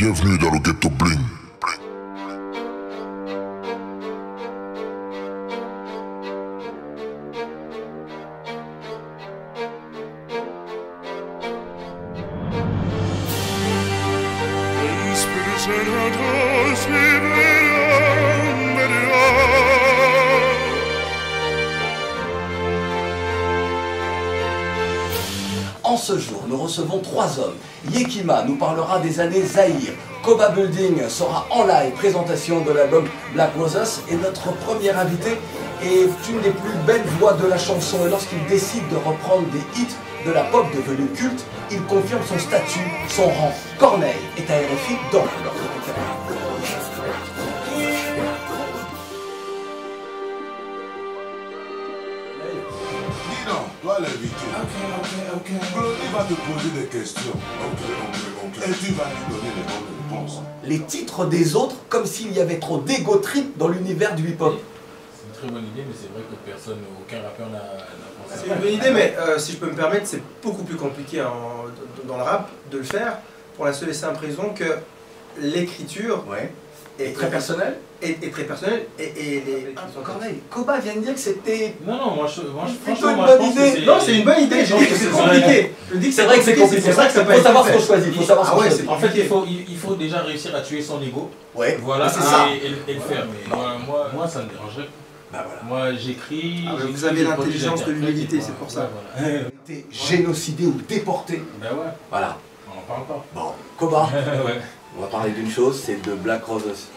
Bienvenue dans le ghetto bling. En ce jour, nous recevons 3 hommes. Yekima nous parlera des années Zaïre. Koba Building sera en live présentation de l'album Black Roses. Et notre premier invité est une des plus belles voix de la chanson. Et lorsqu'il décide de reprendre des hits de la pop devenue culte, il confirme son statut, son rang. Corneille est à RFI dans leur Toi l'invité. Ok. Il va te poser des questions. Ok. Et tu vas lui donner les bonnes réponses. Les titres des autres, comme s'il y avait trop d'ego trip dans l'univers du hip-hop. C'est une très bonne idée, mais c'est vrai que personne, aucun rappeur n'a pensé. C'est une bonne idée, mais si je peux me permettre, c'est beaucoup plus compliqué dans le rap de le faire pour la seule et simple raison que l'écriture est très personnelle. Est très personnelle Corneille, Koba vient de dire que c'était... Non, moi, plutôt une moi, bonne je pense idée. que c'est... Non, c'est une bonne idée, je dis que c'est compliqué. Je dis que C'est vrai que c'est compliqué, c'est pour ça que ça peut il faut être savoir ce fait. qu'on choisit, il faut savoir ce qu'on choisit. En fait, il faut déjà réussir à tuer son ego. Ouais, Voilà, c'est ça. Et le faire. Mais moi, ça me dérangerait. Bah voilà. Moi, j'écris... Vous avez l'intelligence de l'humilité, c'est pour ça. T'es génocidé ou déporté. Ben ouais, Voilà. on en parle pas. Bon, Koba, Ouais. on va parler d'une chose, c'est de Black Roses,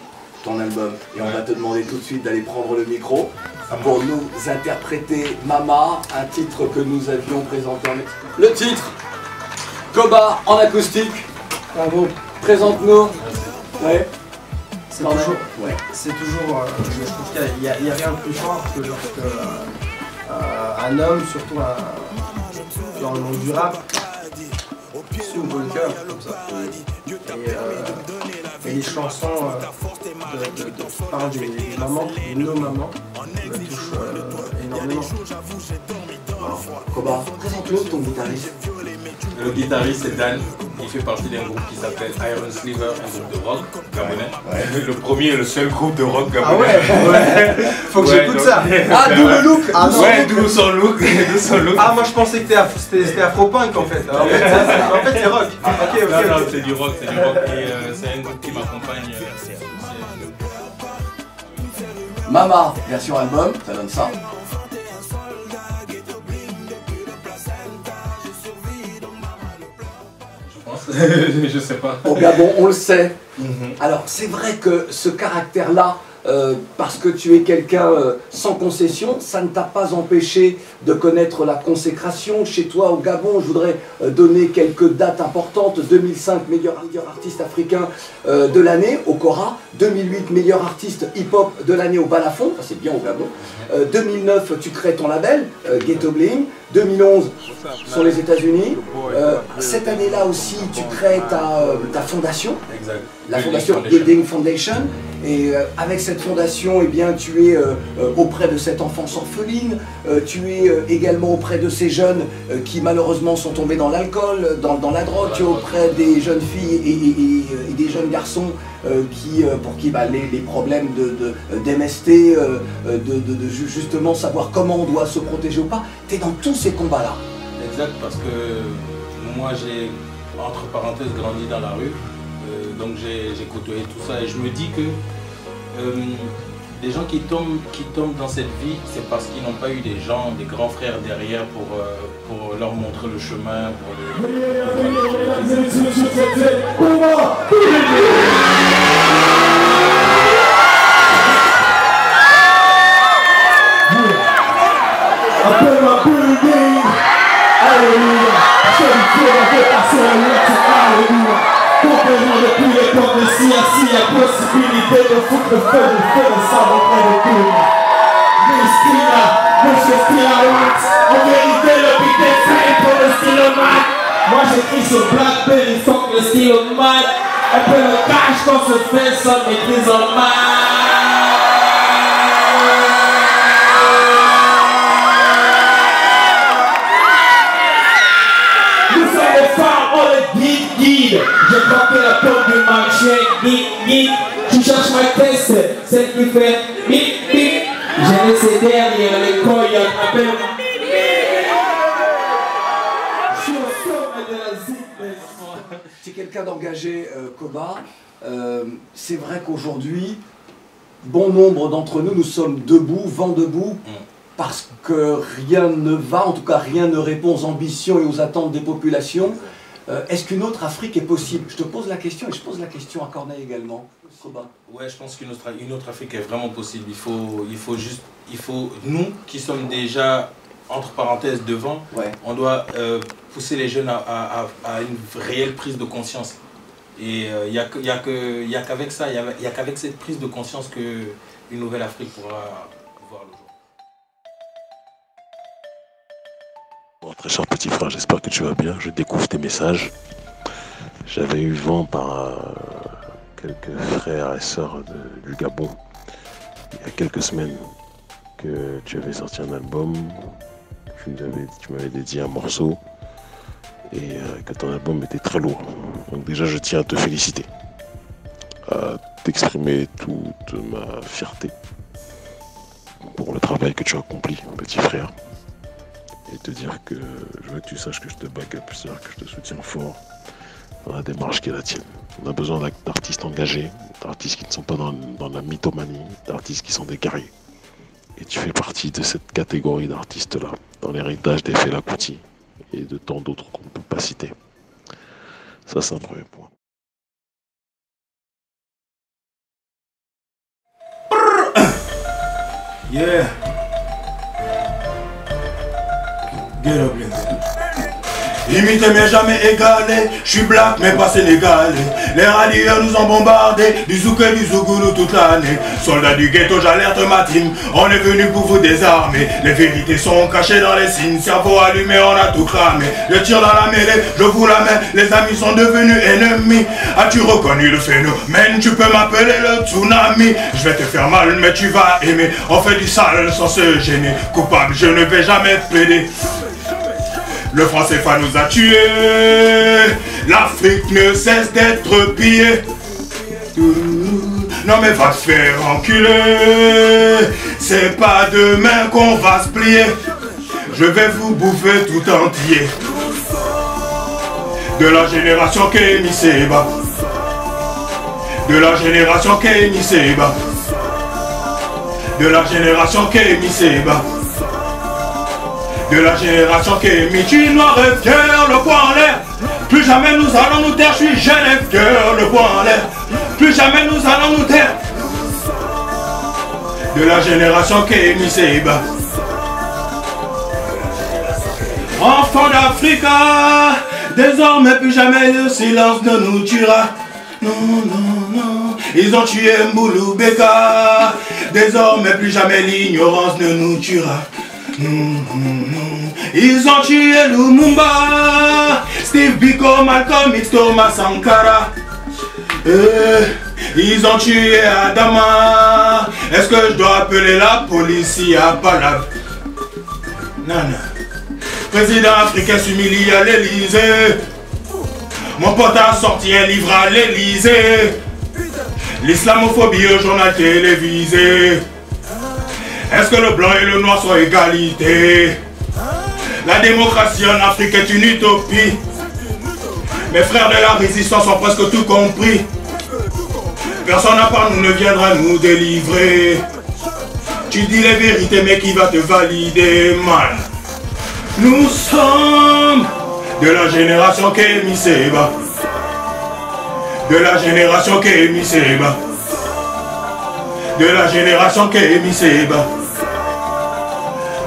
ton album. Et on va te demander tout de suite d'aller prendre le micro pour nous interpréter Mama, un titre que nous avions présenté en extrait. Le titre, Koba en acoustique. Bravo. Présente-nous. Ouais. C'est toujours, je trouve qu'il y a rien de plus fort que lorsque un homme, surtout dans le monde du rap, s'ouvre le cœur comme ça. Et les chansons parlent des mamans, de nos mamans, me touchent énormément. Koba, présente-nous ton guitariste. Le guitariste c'est Dan, il fait partie d'un groupe qui s'appelle Iron Sliver, un groupe de rock gabonais. Le premier et le seul groupe de rock gabonais. Ah ouais. Faut que j'écoute ça. Ah, d'où le look. Ouais, d'où son look. Ah, moi je pensais que c'était afro-punk en fait. En fait c'est rock. Ok. Non, c'est du rock. Et c'est un groupe qui m'accompagne. Mama, version album, ça donne ça. Je sais pas. Au Gabon, on le sait. Alors, c'est vrai que ce caractère-là, parce que tu es quelqu'un sans concession, ça ne t'a pas empêché de connaître la consécration. Chez toi, au Gabon, je voudrais donner quelques dates importantes. 2005, meilleur artiste africain de l'année au Cora. 2008, meilleur artiste hip-hop de l'année au Balafon. Ça, c'est bien au Gabon. 2009, tu crées ton label, Ghetto Bling. 2011, sur les États-Unis. Cette année-là aussi, tu crées ta fondation. Exact. La fondation Building Foundation. Et avec cette fondation, eh bien, tu es auprès de cette enfance orpheline, tu es également auprès de ces jeunes qui malheureusement sont tombés dans l'alcool, dans la drogue, tu es auprès des jeunes filles et des jeunes garçons pour qui les problèmes d'MST, justement savoir comment on doit se protéger ou pas, tu es dans tous ces combats-là. Exact, parce que moi j'ai, entre parenthèses, grandi dans la rue. Donc j'ai côtoyé tout ça et je me dis que des gens qui tombent dans cette vie, c'est parce qu'ils n'ont pas eu des gens, des grands frères derrière pour leur montrer le chemin. Conquérant depuis les temps de s'il y a possibilité de foutre le feu sans rentrer de tout. Mystina, monsieur Stylawatts, en vérité le beat est fait pour le styloman. Moi j'écris sur Blackberry, fuck le styloman. Un peu le cash qu'on se fait sans maîtrise en main. Nous sommes les femmes, on les dit. guide. Je crois que la porte de ma chaîne, tu cherches ma tête, celle qui fait bip bip. J'ai laissé derrière les couilles, on appelle. Tu es quelqu'un d'engagé, Koba. C'est vrai qu'aujourd'hui, bon nombre d'entre nous, nous sommes debout, vent debout, parce que rien ne va, en tout cas rien ne répond aux ambitions et aux attentes des populations. Est-ce qu'une autre Afrique est possible? Je te pose la question et je pose la question à Corneille également. Koba. Ouais, je pense qu'une autre Afrique est vraiment possible. Il faut nous qui sommes déjà entre parenthèses devant, ouais. On doit pousser les jeunes à une réelle prise de conscience. Et il n'y a qu'avec ça, il n'y a qu'avec cette prise de conscience qu'une nouvelle Afrique pourra voir le jour. Bon, très cher petit frère, j'espère que tu vas bien. Je découvre tes messages. J'avais eu vent par quelques frères et sœurs du Gabon il y a quelques semaines que tu avais sorti un album. Tu m'avais dédié un morceau et que ton album était très lourd. Donc déjà je tiens à te féliciter, à t'exprimer toute ma fierté pour le travail que tu as accompli, petit frère, et te dire que je veux que tu saches que je te back up, c'est-à-dire que je te soutiens fort dans la démarche qui est la tienne. On a besoin d'artistes engagés, d'artistes qui ne sont pas dans la mythomanie, d'artistes qui sont des guerriers. Et tu fais partie de cette catégorie d'artistes-là, dans l'héritage des Fela Kuti et de tant d'autres qu'on ne peut pas citer. Ça, c'est un premier point. Yeah. Get up, Imité mais jamais égalé, je suis black mais pas sénégalais. Les rallieurs nous ont bombardés, du zouk et du zougoulou toute l'année. Soldats du ghetto, j'alerte ma team, on est venu pour vous désarmer. Les vérités sont cachées dans les signes, cerveau allumé, on a tout cramé. Je tire dans la mêlée, je vous la mets, les amis sont devenus ennemis. As-tu reconnu le phénomène? Tu peux m'appeler le tsunami. Je vais te faire mal mais tu vas aimer, on fait du sale sans se gêner. Coupable, je ne vais jamais plaider. Le franc CFA nous a tués, l'Afrique ne cesse d'être pillée. Non mais va te faire enculer, c'est pas demain qu'on va se plier. Je vais vous bouffer tout entier. De la génération Kémy Séba, de la génération Kémy Séba, de la génération Kémy Séba, de la génération Kémy, tu noir et fier, le poing en l'air. Plus jamais nous allons nous taire, je suis jeune et fier, le poing en l'air. Plus jamais nous allons nous taire. De la génération Kémy Séba. Enfants d'Africa, désormais plus jamais le silence ne nous tuera. Non, non, non, ils ont tué Mboulou Beka. Désormais plus jamais l'ignorance ne nous tuera. Ils ont tué Lumumba, Steve Biko, Malcolm X, Thomas Sankara. Ils ont tué Adama. Est-ce que je dois appeler la police à Palav? Non, non. Président africain s'humilie à l'Elysée. Mon pote a sorti un livre à l'Elysée. L'islamophobie au journal télévisé. Est-ce que le blanc et le noir sont égalité? La démocratie en Afrique est une utopie. Mes frères de la résistance ont presque tout compris. Personne à part nous ne viendra nous délivrer. Tu dis les vérités mais qui va te valider, man? Nous sommes de la génération Kémy Séba. De la génération Kémy Séba. De la génération Kémy Séba.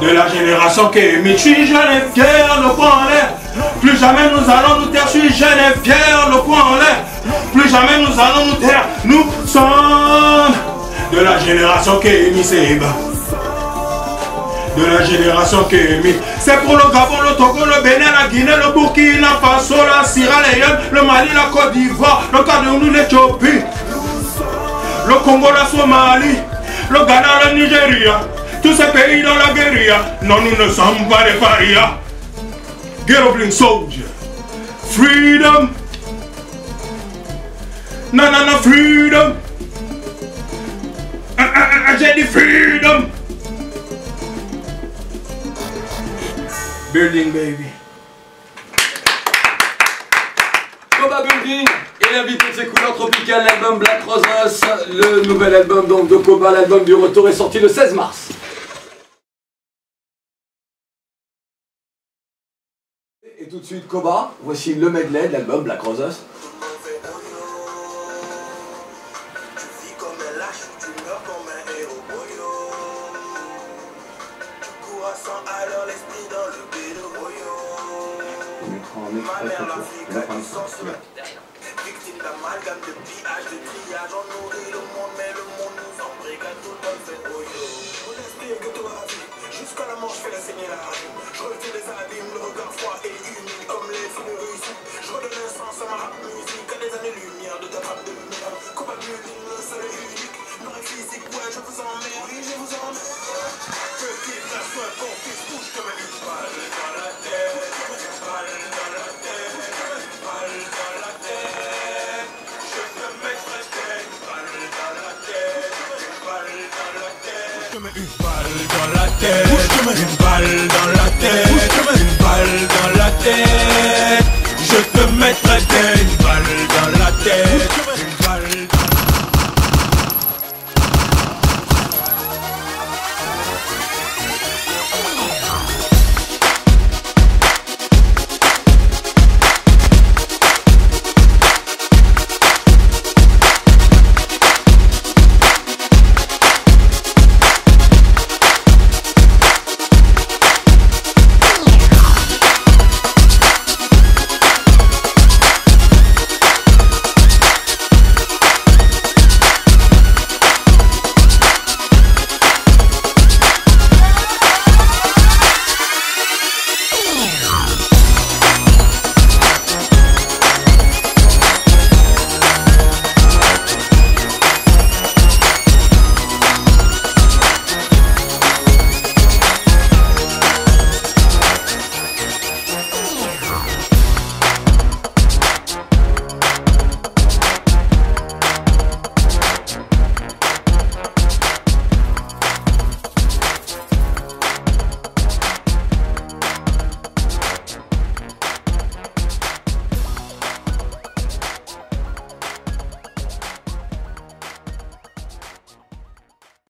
De la génération Kémy, je suis jeune et fier, le poing en l'air. Plus jamais nous allons nous taire, je suis jeune et fier, le poing en l'air. Plus jamais nous allons nous taire, nous sommes de la génération Kémy Séba. De la génération Kémy. C'est pour le Gabon, le Togo, le Bénin, la Guinée, le Burkina Faso, la Sierra Leone, le Mali, la Côte d'Ivoire, le Cameroun, l'Éthiopie, le Congo, la Somalie, le Ghana, le Nigeria. Tous ces pays dans la guérilla, non nous ne sommes pas des parias. Get up in soldier. Freedom, Non, non, non, freedom. J'ai dit freedom. Building, baby. Koba Building et l'invité de ses couleurs tropicales, l'album Black Roses, le nouvel album donc de Koba, l'album du retour est sorti le 16 mars. Et tout de suite Koba, voici le medley de l'album Black Roses. Ma mère l'Afrique a du sang sur la terre. Victime d'amalgame, de pillage, de triage. On nourrit le monde, mais le monde nous embrigade. Tout le monde fait oyo. On espère que toi la vie. Jusqu'à la mort, je fais la saigner la rime. Je retire les abîmes, le regard froid et unique comme les filles de Russie. Je redonne un sens à ma rap musique. À des années-lumière de ta femme de lumière. Koba Building, le seul et unique. Noir physique, ouais, je vous emmerde. Oui, je vous emmerde. Petit, la soin, ton fils, bouge comme un balle dans la tête. Balle dans la tête. Balle dans la tête. Je te mettrai une balle dans la tête. Balle dans la tête. Je te mets une balle dans la tête. Une balle dans la tête. Une balle dans la tête.